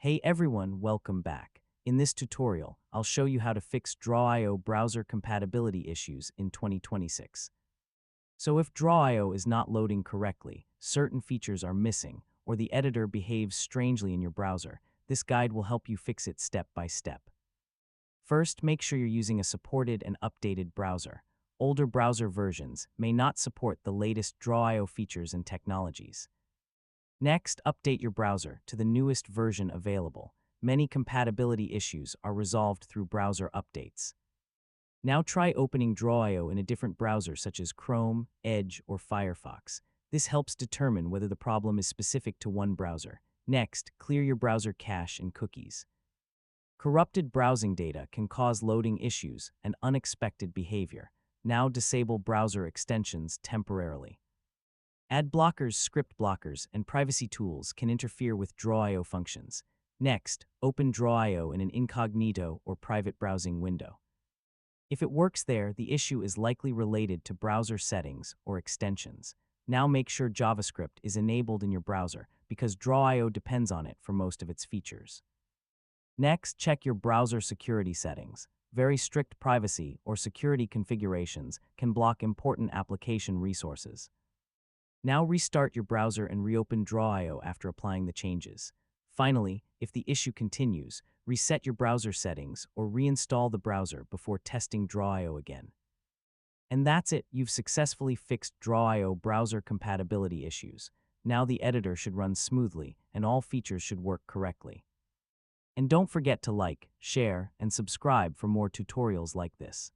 Hey everyone, welcome back. In this tutorial, I'll show you how to fix Draw.io browser compatibility issues in 2026. So if Draw.io is not loading correctly, certain features are missing, or the editor behaves strangely in your browser, this guide will help you fix it step by step. First, make sure you're using a supported and updated browser. Older browser versions may not support the latest Draw.io features and technologies. Next, update your browser to the newest version available. Many compatibility issues are resolved through browser updates. Now try opening Draw.io in a different browser such as Chrome, Edge, or Firefox. This helps determine whether the problem is specific to one browser. Next, clear your browser cache and cookies. Corrupted browsing data can cause loading issues and unexpected behavior. Now disable browser extensions temporarily. Ad blockers, script blockers, and privacy tools can interfere with Draw.io functions. Next, open Draw.io in an incognito or private browsing window. If it works there, the issue is likely related to browser settings or extensions. Now make sure JavaScript is enabled in your browser because Draw.io depends on it for most of its features. Next, check your browser security settings. Very strict privacy or security configurations can block important application resources. Now restart your browser and reopen Draw.io after applying the changes. Finally, if the issue continues, reset your browser settings or reinstall the browser before testing Draw.io again. And that's it, you've successfully fixed Draw.io browser compatibility issues. Now the editor should run smoothly and all features should work correctly. And don't forget to like, share, and subscribe for more tutorials like this.